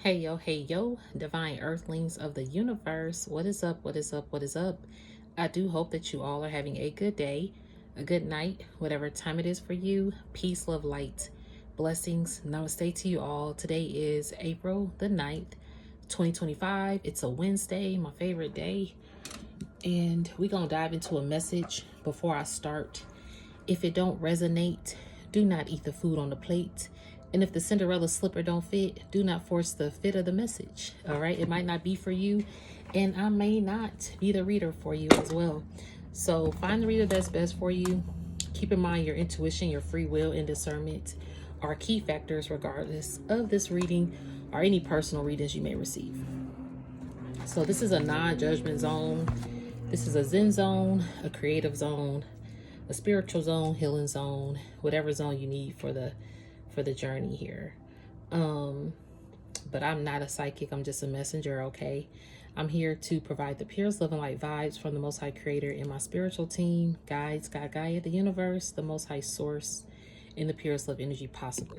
Hey yo, divine earthlings of the universe. What is up? What is up? What is up? I do hope that you all are having a good day, a good night, whatever time it is for you. Peace, love, light, blessings. Namaste to you all. Today is April the 9th, 2025. It's a Wednesday, my favorite day. And we're going to dive into a message before I start. If it don't resonate, do not eat the food on the plate. And if the Cinderella slipper don't fit, do not force the fit of the message. All right. It might not be for you. And I may not be the reader for you as well. So find the reader that's best for you. Keep in mind your intuition, your free will, and discernment are key factors regardless of this reading or any personal readings you may receive. So this is a non-judgment zone. This is a Zen zone, a creative zone, a spiritual zone, healing zone, whatever zone you need for the journey here. But I'm not a psychic. I'm just a messenger, okay? I'm here to provide the purest love and light vibes from the Most High Creator and my spiritual team, guides, God, Gaia, the universe, the Most High Source, and the purest love energy possible.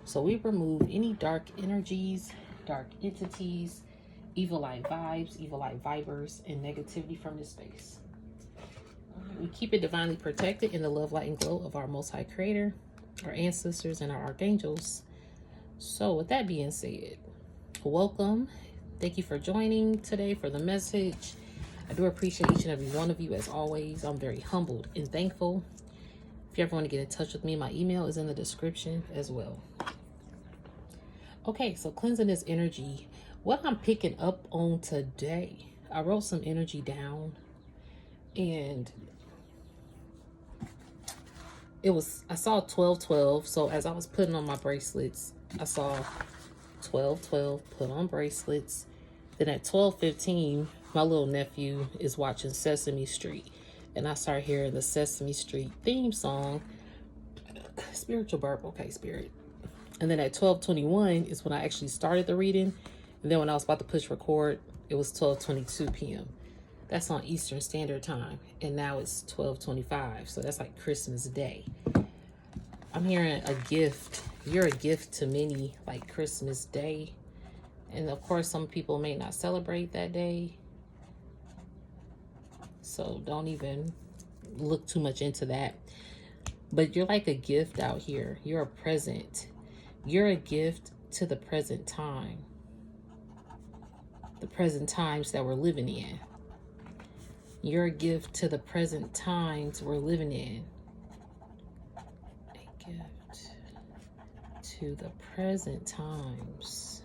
So we remove any dark energies, dark entities, evil light vibes, evil light vibers, and negativity from this space. We keep it divinely protected in the love, light, and glow of our Most High Creator, our ancestors, and our archangels. So with that being said, welcome. Thank you for joining today for the message. I do appreciate each and every one of you as always. I'm very humbled and thankful. If you ever want to get in touch with me, my email is in the description as well. Okay, so cleansing this energy. What I'm picking up on today, I wrote some energy down and I saw 1212. So as I was putting on my bracelets, I saw 1212, put on bracelets. Then at 12:15, my little nephew is watching Sesame Street. And I start hearing the Sesame Street theme song. Spiritual burp, okay, spirit. And then at 12:21 is when I actually started the reading. And then when I was about to push record, it was 12:22 p.m. That's on Eastern Standard Time. And now it's 12:25. So that's like Christmas Day. I'm hearing a gift. You're a gift to many, like Christmas Day. And of course, some people may not celebrate that day. So don't even look too much into that. But you're like a gift out here. You're a present. You're a gift to the present time. The present times that we're living in. You're a gift to the present times we're living in. A gift to the present times.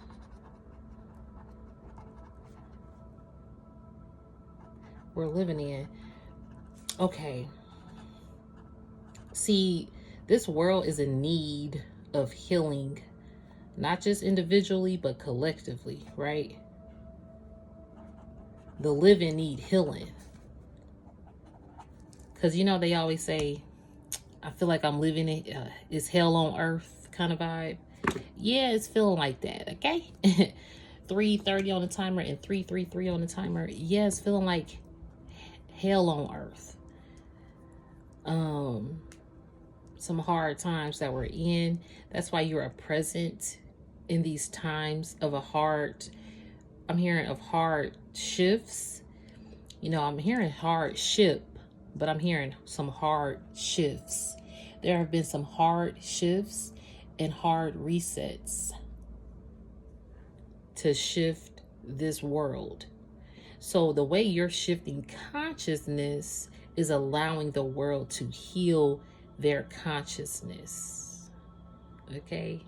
We're living in. Okay. See, this world is in need of healing, not just individually, but collectively, right? The living need healing. Because, you know, they always say, I feel like I'm living it. It's hell on earth kind of vibe. Yeah, it's feeling like that, okay? 3:30 on the timer and 3:33 on the timer. Yeah, it's feeling like hell on earth. Some hard times that we're in. That's why you're a present in these times of I'm hearing of hard shifts. You know, I'm hearing hard ship, but I'm hearing some hard shifts. There have been some hard shifts and hard resets to shift this world. So the way you're shifting consciousness is allowing the world to heal their consciousness. Okay?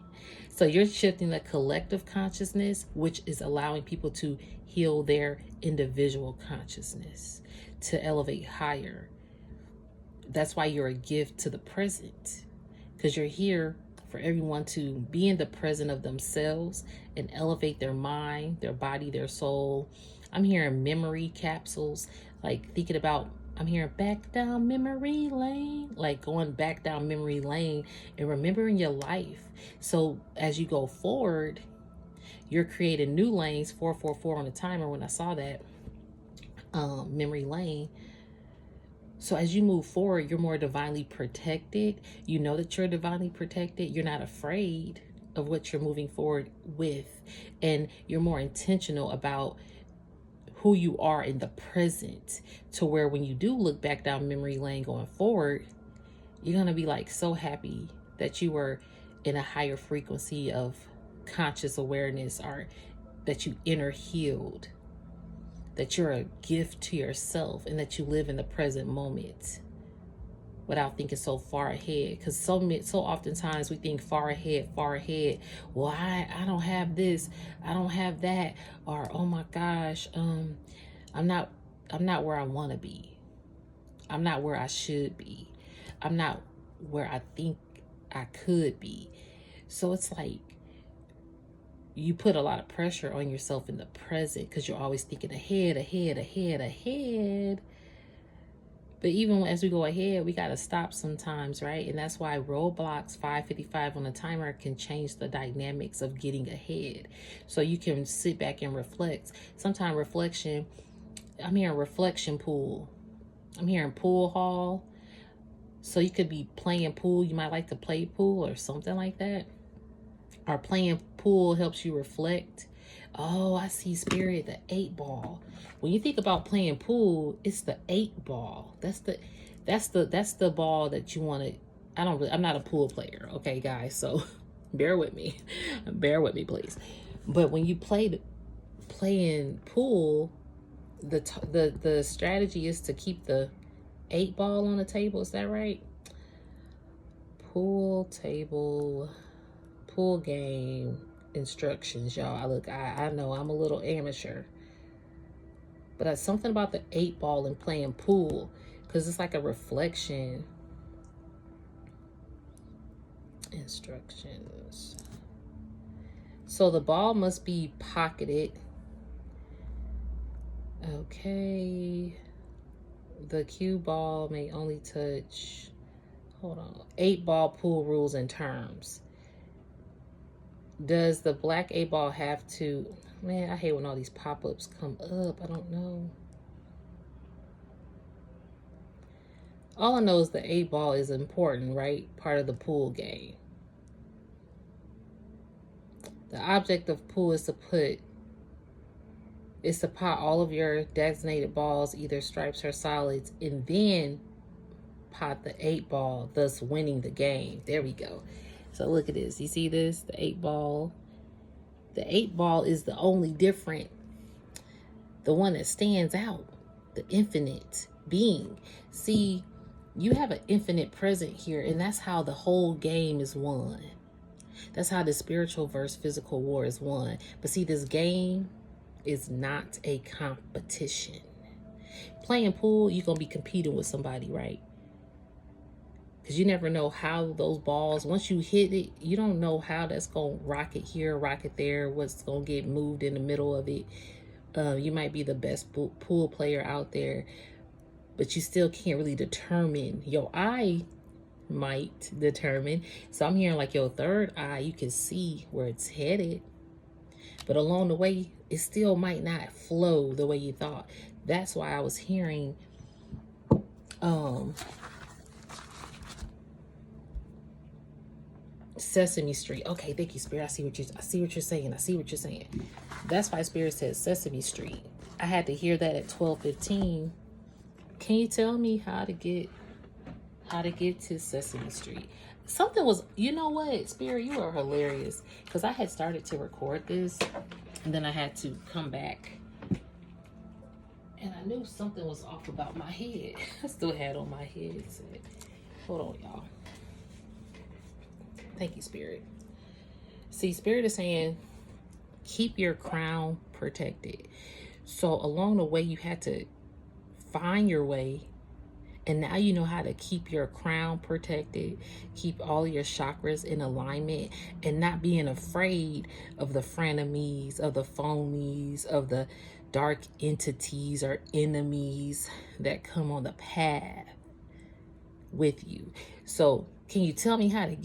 So you're shifting the collective consciousness, which is allowing people to heal their individual consciousness, to elevate higher. That's why you're a gift to the present, because you're here for everyone to be in the present of themselves and elevate their mind, their body, their soul. I'm hearing memory capsules, like thinking about, I'm hearing back down memory lane, like going back down memory lane and remembering your life. So as you go forward, you're creating new lanes, 444 on the timer when I saw that, memory lane. So as you move forward, you're more divinely protected. You know that you're divinely protected. You're not afraid. of what you're moving forward with, and you're more intentional about who you are in the present, to where when you do look back down memory lane going forward, you're going to be like so happy that you were in a higher frequency of conscious awareness, or that you inner healed, that you're a gift to yourself, and that you live in the present moment without thinking so far ahead. Because so oftentimes we think far ahead. Well, I don't have this, I don't have that, or oh my gosh, I'm not where I want to be. I'm not where I should be. I'm not where I think I could be. So it's like you put a lot of pressure on yourself in the present because you're always thinking ahead. But even as we go ahead, we got to stop sometimes, right? And that's why roadblocks 5:55 on the timer can change the dynamics of getting ahead. So you can sit back and reflect. Sometimes reflection, I'm hearing reflection pool. I'm hearing pool hall. So you could be playing pool. You might like to play pool or something like that. Or playing pool helps you reflect. Oh, I see, Spirit, the 8-ball. When you think about playing pool, it's the 8-ball. That's the ball that you want to. I'm not a pool player, okay, guys. So bear with me, please. But when you playing pool, the strategy is to keep the 8-ball on the table. Is that right? Pool table, pool game instructions, y'all. I know I'm a little amateur, but it's something about the 8-ball and playing pool, because it's like a reflection. Instructions. So the ball must be pocketed. Okay. The cue ball may only touch, hold on, 8-ball pool rules and terms. Does the black 8-ball have to, man, I hate when all these pop-ups come up. I don't know. All I know is the 8-ball is important, right? Part of the pool game. The object of pool is to pot all of your designated balls, either stripes or solids, and then pot the 8-ball, thus winning the game. There we go. So look at this. You see this? The 8-ball. The 8-ball is the only different, the one that stands out, the infinite being. See, you have an infinite present here, and that's how the whole game is won. That's how the spiritual versus physical war is won. But see, this game is not a competition. Playing pool, you're going to be competing with somebody, right? Because you never know how those balls, once you hit it, you don't know how that's going to rocket here, rocket there, what's going to get moved in the middle of it. You might be the best pool player out there, but you still can't really determine. Your eye might determine. So I'm hearing like your third eye, you can see where it's headed. But along the way, it still might not flow the way you thought. That's why I was hearing Sesame Street. Okay, thank you, Spirit. I see what you're saying. That's why Spirit said Sesame Street. I had to hear that at 12:15. Can you tell me how to get to Sesame Street? Something was, you know what, Spirit, you are hilarious. Because I had started to record this, and then I had to come back. And I knew something was off about my head. I still had on my head. Hold on, y'all. Thank you, Spirit. See, Spirit is saying, keep your crown protected. So along the way, you had to find your way. And now you know how to keep your crown protected, keep all your chakras in alignment, and not being afraid of the frenemies, of the phonies, of the dark entities or enemies that come on the path with you. So can you tell me how to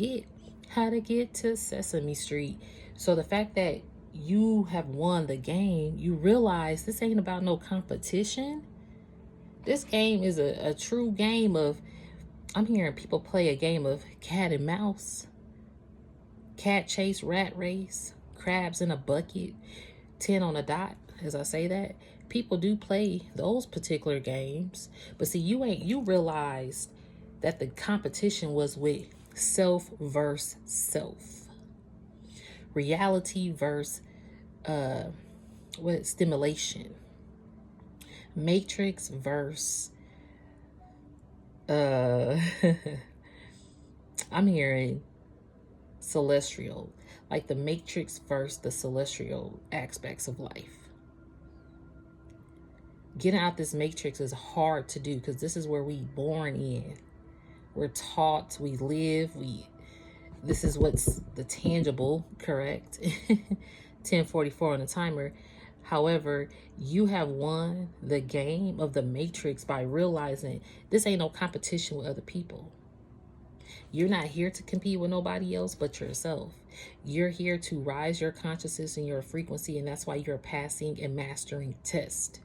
get to Sesame Street? So the fact that you have won the game, you realize this ain't about no competition. This game is a true game of, I'm hearing people play a game of cat and mouse. cat chase, rat race, crabs in a bucket, 10 on a dot, as I say that. People do play those particular games. But see, you realized that the competition was with self versus self. Reality versus stimulation. Matrix versus I'm hearing celestial, like the matrix versus the celestial aspects of life. Getting out this matrix is hard to do because this is where we born in. We're taught, we live, this is what's the tangible, correct? 10:44 on the timer. However, you have won the game of the matrix by realizing this ain't no competition with other people. You're not here to compete with nobody else but yourself. You're here to rise your consciousness and your frequency, and that's why you're passing and mastering tests.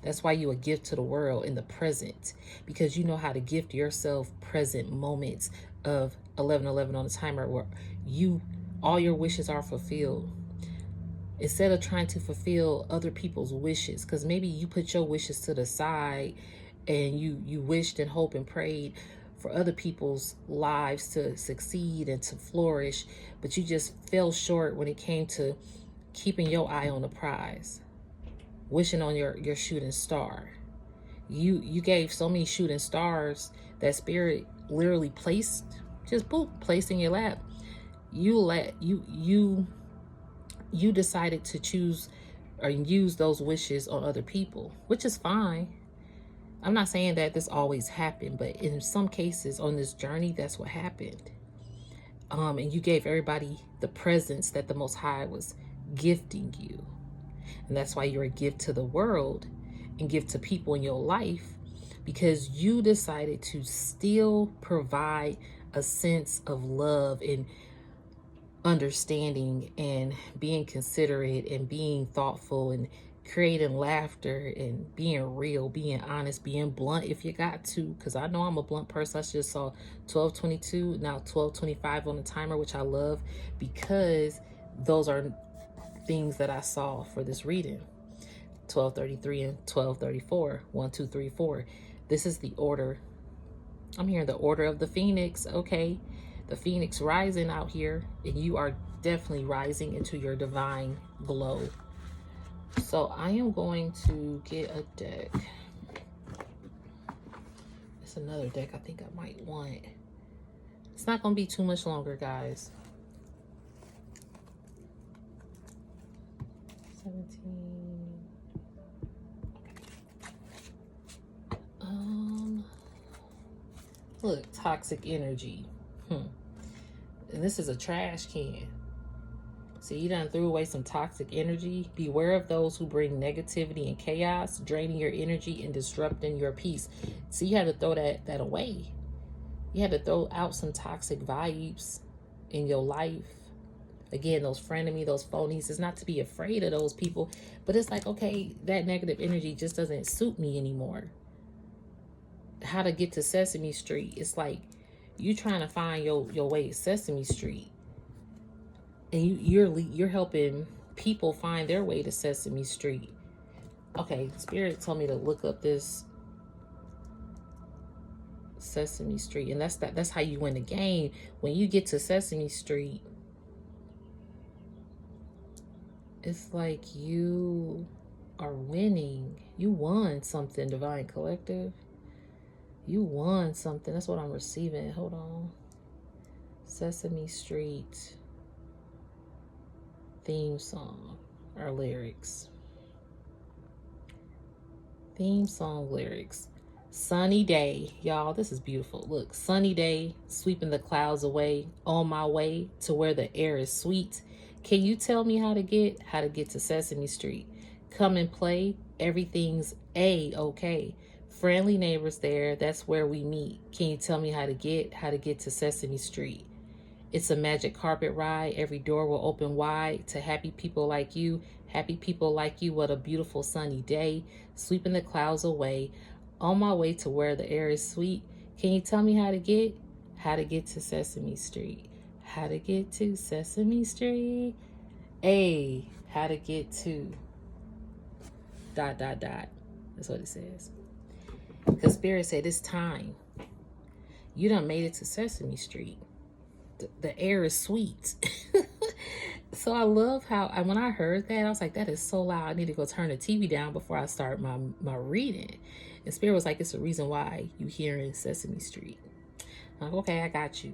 That's why you're a gift to the world in the present, because you know how to gift yourself present moments of 11:11 on the timer where all your wishes are fulfilled. Instead of trying to fulfill other people's wishes, because maybe you put your wishes to the side and you wished and hoped and prayed for other people's lives to succeed and to flourish, but you just fell short when it came to keeping your eye on the prize, wishing on your shooting star. You gave so many shooting stars that spirit literally placed in your lap. You decided to choose or use those wishes on other people, which is fine. I'm not saying that this always happened, but in some cases on this journey, that's what happened. And you gave everybody the presents that the Most High was gifting you. And that's why you're a gift to the world and gift to people in your life, because you decided to still provide a sense of love and understanding and being considerate and being thoughtful and creating laughter and being real, being honest, being blunt if you got to, because I know I'm a blunt person. I just saw 12:22, now 12:25 on the timer, which I love because those are things that I saw for this reading. 12:33 and 12:34, 1, 2, 3, 4. This is the order. I'm hearing the order of the phoenix. Okay, the phoenix rising out here, and you are definitely rising into your divine glow. So I am going to get a deck. It's another deck I think I might want. It's not going to be too much longer, guys. 17. Look, toxic energy. And this is a trash can. So you done threw away some toxic energy. Beware of those who bring negativity and chaos, draining your energy and disrupting your peace. So you had to throw that away. You had to throw out some toxic vibes in your life. Again, those frenemies, those phonies, it's not to be afraid of those people, but it's like, okay, that negative energy just doesn't suit me anymore. How to get to Sesame Street. It's like you trying to find your way to Sesame Street. And you're helping people find their way to Sesame Street. Okay, Spirit told me to look up this Sesame Street, and that's how you win the game. When you get to Sesame Street, it's like you are winning. You won something, Divine Collective. You won something. That's what I'm receiving. Hold on. Sesame Street theme song or lyrics. Theme song lyrics. Sunny day. Y'all, this is beautiful. Look, sunny day, sweeping the clouds away, on my way to where the air is sweet. Can you tell me how to get to Sesame Street? Come and play. Everything's A-okay. Friendly neighbors there. That's where we meet. Can you tell me how to get to Sesame Street? It's a magic carpet ride. Every door will open wide to happy people like you. Happy people like you. What a beautiful sunny day. Sweeping the clouds away. On my way to where the air is sweet. Can you tell me how to get to Sesame Street? How to get to Sesame Street. A, how to get to ... That's what it says. Because Spirit said it's time. You done made it to Sesame Street. The air is sweet. So I love how, when I heard that, I was like, that is so loud. I need to go turn the TV down before I start my reading. And Spirit was like, it's the reason why you hearing Sesame Street. I'm like, okay, I got you.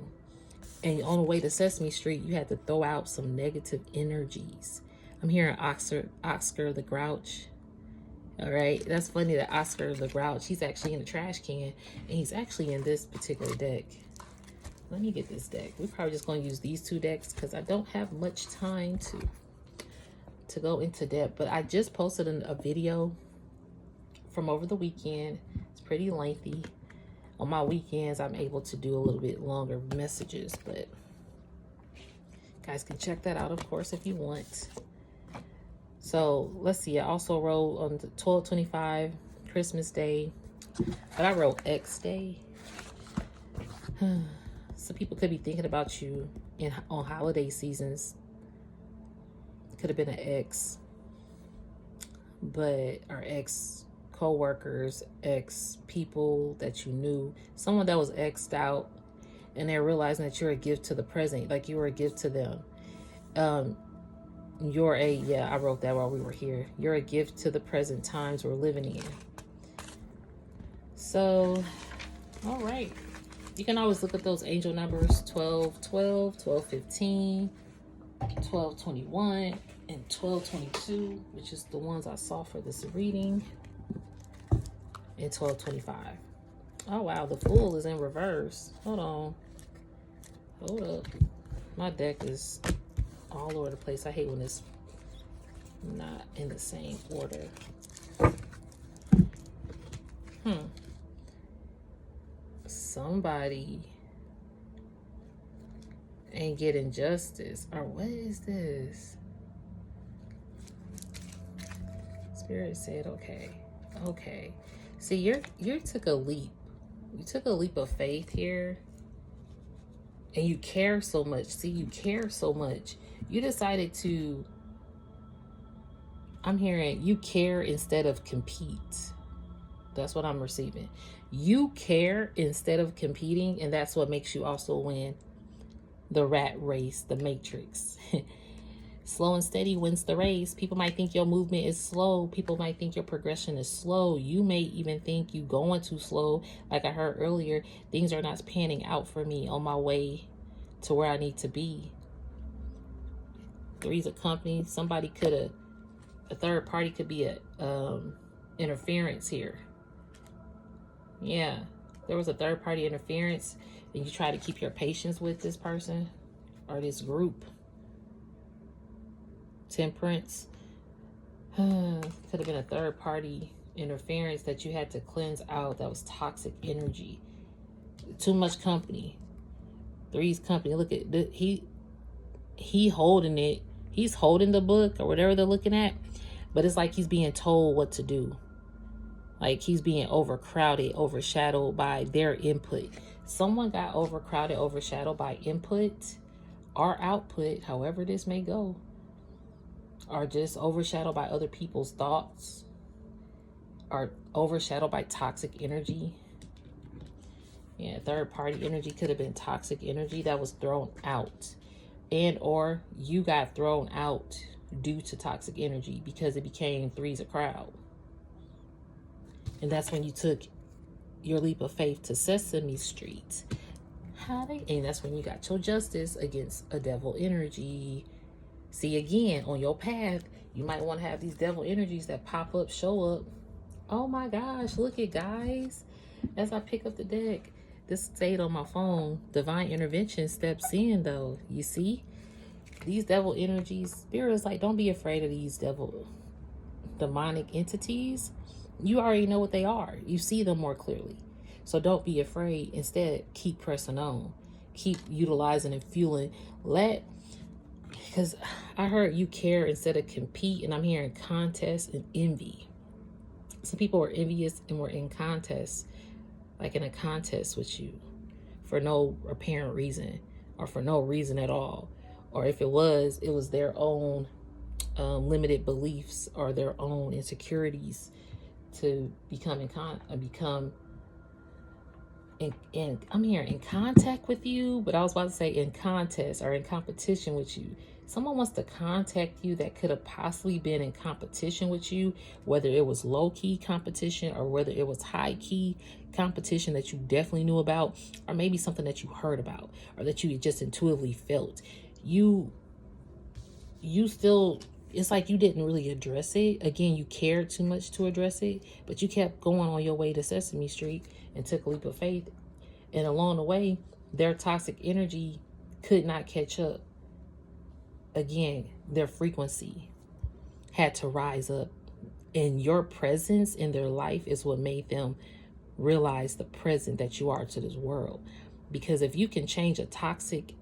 And on the way to Sesame Street, you had to throw out some negative energies. I'm hearing Oscar the Grouch. All right, that's funny that Oscar the Grouch, he's actually in the trash can, and he's actually in this particular deck. Let me get this deck. We're probably just going to use these two decks because I don't have much time to go into depth. But I just posted a video from over the weekend. It's pretty lengthy. On my weekends, I'm able to do a little bit longer messages, but guys can check that out, of course, if you want. So let's see. I also wrote on the 12/25, Christmas Day, but I wrote X Day. So people could be thinking about you on holiday seasons. Could have been an ex, or ex co-workers, ex people that you knew, someone that was X'd out, and they're realizing that you're a gift to the present, like you were a gift to them. I wrote that while we were here. You're a gift to the present times we're living in. So, all right. You can always look at those angel numbers, 1212, 1215, 1221, and 1222, which is the ones I saw for this reading, and 1225. Oh, wow. The Fool is in reverse. Hold on. Hold up. My deck is all over the place. I hate when it's not in the same order. Somebody ain't getting justice. Or what is this? Spirit said, okay. See, you took a leap. You took a leap of faith here. And you care so much. See, you care so much. You decided to, I'm hearing, you care instead of compete. That's what I'm receiving. You care instead of competing, and that's what makes you also win the rat race, the matrix. Slow and steady wins the race. People might think your movement is slow. People might think your progression is slow. You may even think you going too slow. Like I heard earlier, things are not panning out for me on my way to where I need to be. Three's a company. Somebody could have, a third party could be a interference here. Yeah, there was a third party interference, and you try to keep your patience with this person or this group. Temperance. Could have been a third party interference that you had to cleanse out. That was toxic energy. Too much company. Three's company. Look at he holding it. He's holding the book or whatever they're looking at, but it's like he's being told what to do. Like he's being overcrowded, overshadowed by their input. Someone got overcrowded, overshadowed by input or output, however this may go, or just overshadowed by other people's thoughts, or overshadowed by toxic energy. Yeah, third party energy could have been toxic energy that was thrown out, and or you got thrown out due to toxic energy because it became three's a crowd. And that's when you took your leap of faith to Sesame Street. And that's when you got your justice against a devil energy. See, again, on your path, you might want to have these devil energies that pop up, show up. Oh my gosh, look at guys. As I pick up the deck, this stayed on my phone. Divine intervention steps in though. You see? These devil energies, Spirit is like, don't be afraid of these demonic entities. You already know what they are. You see them more clearly. So don't be afraid. Instead, keep pressing on. Keep utilizing and fueling. Because I heard you care instead of compete, and I'm hearing contest and envy. Some people were envious and were in contest, like in a contest with you for no apparent reason. or for no reason at all. Or if it was their own limited beliefs or their own insecurities to become I'm here in contact with you, but I was about to say in contest or in competition with you. Someone wants to contact you that could have possibly been in competition with you, whether it was low-key competition or whether it was high-key competition that you definitely knew about, or maybe something that you heard about or that you just intuitively felt. You still, it's like you didn't really address it. Again, you cared too much to address it, but you kept going on your way to Sesame Street and took a leap of faith. And along the way, their toxic energy could not catch up. Again, their frequency had to rise up. And your presence in their life is what made them realize the present that you are to this world. Because if you can change a toxic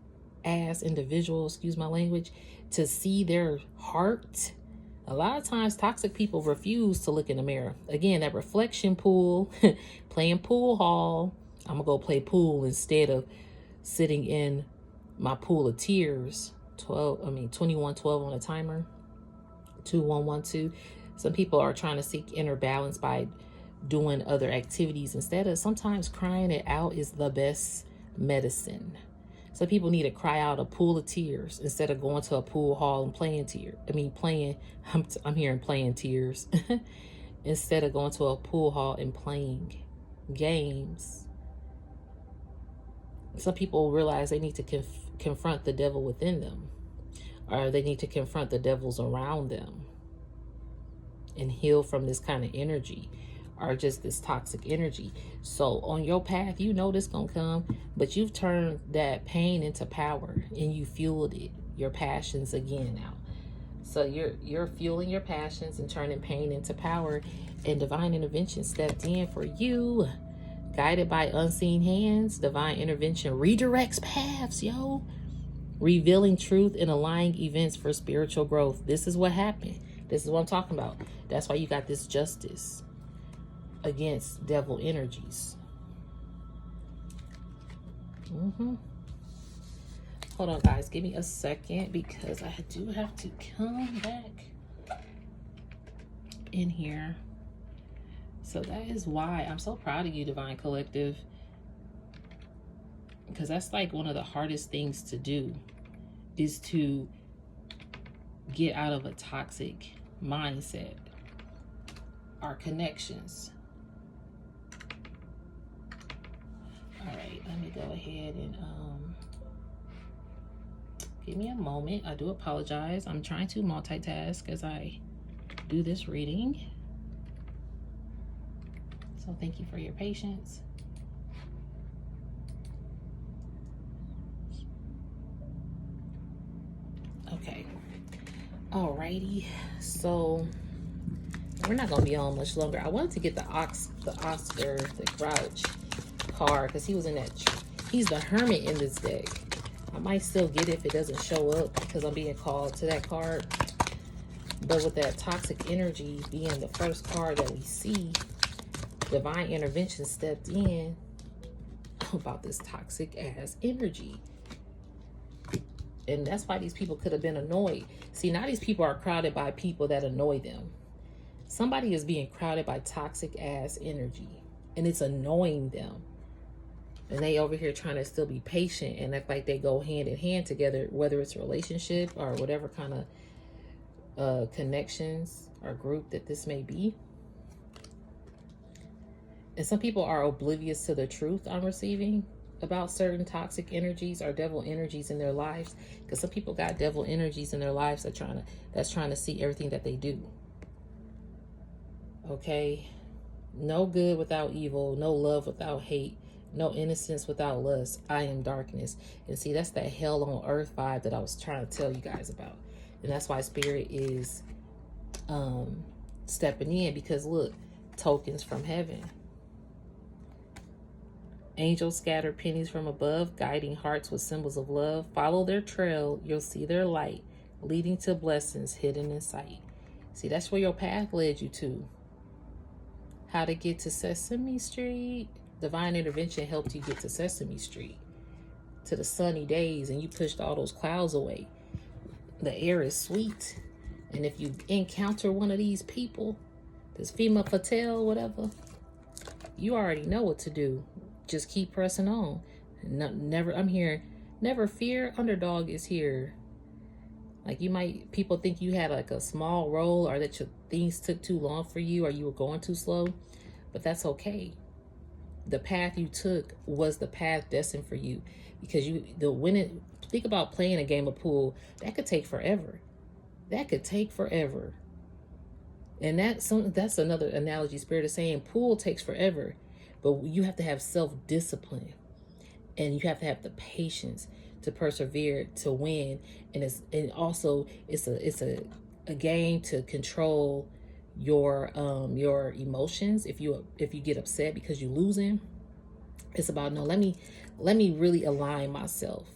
ass individual, excuse my language, to see their heart, a lot of times toxic people refuse to look in the mirror. Again, that reflection pool, playing pool hall. I'm gonna go play pool instead of sitting in my pool of tears. 2112 on a timer, 2112. Some people are trying to seek inner balance by doing other activities instead of, sometimes crying it out is the best medicine. Some people need to cry out a pool of tears instead of going to a pool hall and playing I'm hearing playing tears instead of going to a pool hall and playing games. Some people realize they need to confront the devil within them, or they need to confront the devils around them and heal from this kind of energy, or just this toxic energy. So on your path, you know this gonna come, but you've turned that pain into power and you fueled it, your passions again now. So you're fueling your passions and turning pain into power, and divine intervention stepped in for you. Guided by unseen hands, divine intervention redirects paths, yo. Revealing truth and aligning events for spiritual growth. This is what happened. This is what I'm talking about. That's why you got this justice against devil energies. Hold on, guys. Give me a second because I do have to come back in here. So that is why I'm so proud of you, Divine Collective. Because that's like one of the hardest things to do, is to get out of a toxic mindset. Our connections. All right, let me go ahead and give me a moment. I do apologize. I'm trying to multitask as I do this reading. So thank you for your patience. Okay. Alrighty. So we're not gonna be on much longer. I wanted to get the Oscar, the Grouch card, because he was in that. He's the Hermit in this deck. I might still get it if it doesn't show up because I'm being called to that card. But with that toxic energy being the first card that we see, divine intervention stepped in about this toxic ass energy. And that's why these people could have been annoyed. See, now these people are crowded by people that annoy them. Somebody is being crowded by toxic ass energy and it's annoying them. And they over here trying to still be patient and act like they go hand in hand together, whether it's a relationship or whatever kind of connections or group that this may be. And some people are oblivious to the truth I'm receiving about certain toxic energies or devil energies in their lives. Because some people got devil energies in their lives that's trying to see everything that they do. Okay? No good without evil, no love without hate, no innocence without lust. I am darkness. And see, that's that hell on earth vibe that I was trying to tell you guys about. And that's why Spirit is stepping in, because look, tokens from heaven. Angels scatter pennies from above, guiding hearts with symbols of love. Follow their trail, you'll see their light, leading to blessings hidden in sight. See, that's where your path led you to. How to get to Sesame Street. Divine intervention helped you get to Sesame Street. to the sunny days and you pushed all those clouds away. The air is sweet. And if you encounter one of these people, this female fatale, whatever, you already know what to do. Just keep pressing on. No, never, I'm here. Never fear. Underdog is here. Like people think you had like a small role, or that your things took too long for you, or you were going too slow, but that's okay. The path you took was the path destined for you, because think about playing a game of pool. That could take forever. That could take forever. And that's another analogy Spirit is saying. Pool takes forever, but you have to have self-discipline, and you have to have the patience to persevere to win. And it's a game to control your emotions. If you get upset because you're losing, it's about, no, let me really align myself.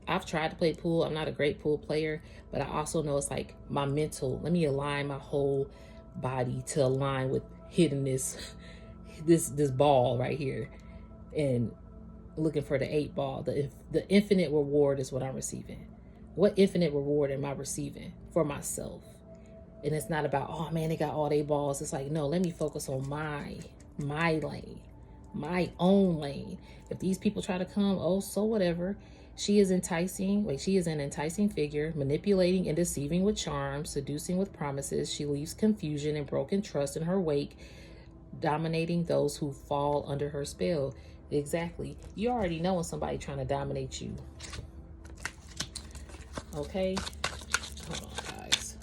I've tried to play pool. I'm not a great pool player, but I also know it's like my mental. Let me align my whole body to align with hitting this ball right here, and looking for the 8 ball. The infinite reward is what I'm receiving. What infinite reward am I receiving for myself? And it's not about, oh man, they got all 8 balls. It's like, no, let me focus on my lane, my own lane. If these people try to come, oh, so whatever. She is enticing. She is an enticing figure, manipulating and deceiving with charms, seducing with promises. She leaves confusion and broken trust in her wake, dominating those who fall under her spell. Exactly. You already know when somebody trying to dominate you. Okay. Hold on, guys.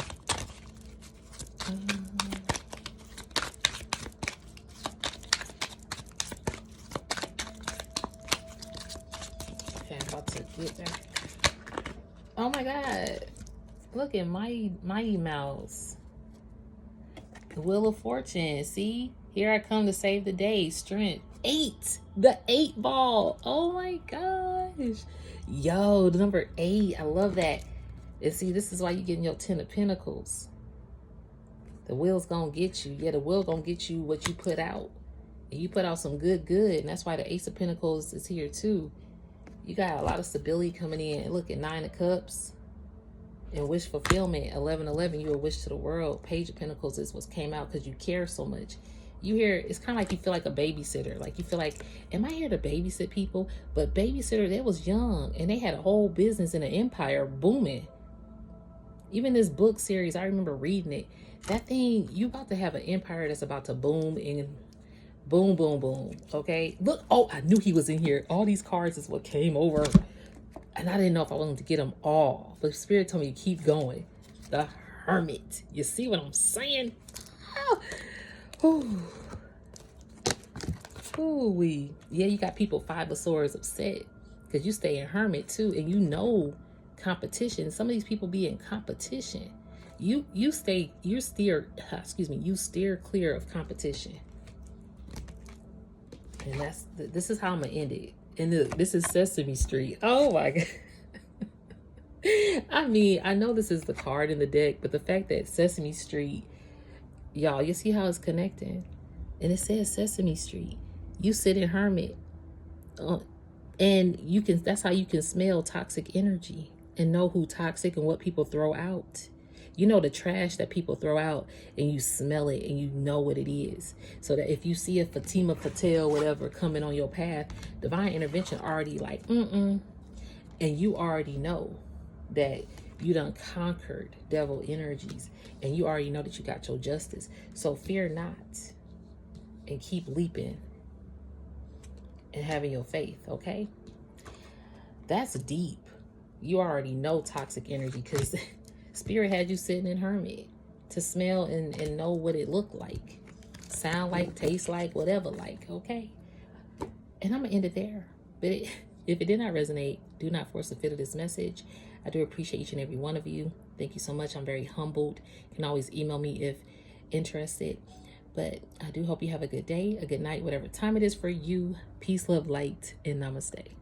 Okay, I'm about to get back. Oh my God. Look at Mighty Mouse. The Wheel of Fortune. See? Here I come to save the day. Strength. 8. The 8 ball. Oh my gosh. Yo, the number 8. I love that. And see, this is why you're getting your 10 of Pentacles. The wheel's gonna get you. Yeah, the wheel gonna get you what you put out. And you put out some good. And that's why the Ace of Pentacles is here too. You got a lot of stability coming in. Look at 9 of Cups. And wish fulfillment. 1111, you a wish to the world. Page of Pentacles is what came out because you care so much. You hear, it's kind of like you feel like a babysitter. Like you feel like, am I here to babysit people? But babysitter, they was young and they had a whole business and an empire booming. Even this book series, I remember reading it. That thing, you about to have an empire that's about to boom and boom, boom, boom. Okay. Look, oh, I knew he was in here. All these cards is what came over. And I didn't know if I wanted to get them all. But Spirit told me to keep going. The Hermit. You see what I'm saying? Ooh. Ooh-wee. Yeah, you got people 5 of Swords upset because you stay in Hermit too, and you know competition. Some of these people be in competition. You steer clear of competition. And this is how I'm gonna end it. And this is Sesame Street. Oh my God. I mean, I know this is the card in the deck, but the fact that Sesame Street, y'all, you see how it's connecting? And it says Sesame Street. You sit in Hermit. And that's how you can smell toxic energy and know who toxic and what people throw out. You know the trash that people throw out, and you smell it and you know what it is. So that if you see a Fatima Patel, whatever, coming on your path, divine intervention already like, and you already know that you done conquered devil energies, and you already know that you got your justice. So fear not, and keep leaping and having your faith, okay? That's deep. You already know toxic energy because Spirit had you sitting in Hermit to smell and know what it looked like, sound like, taste like, whatever like, okay? And I'm going to end it there. But if it did not resonate, do not force the fit of this message. I do appreciate each and every one of you. Thank you so much. I'm very humbled. You can always email me if interested. But I do hope you have a good day, a good night, whatever time it is for you. Peace, love, light, and namaste.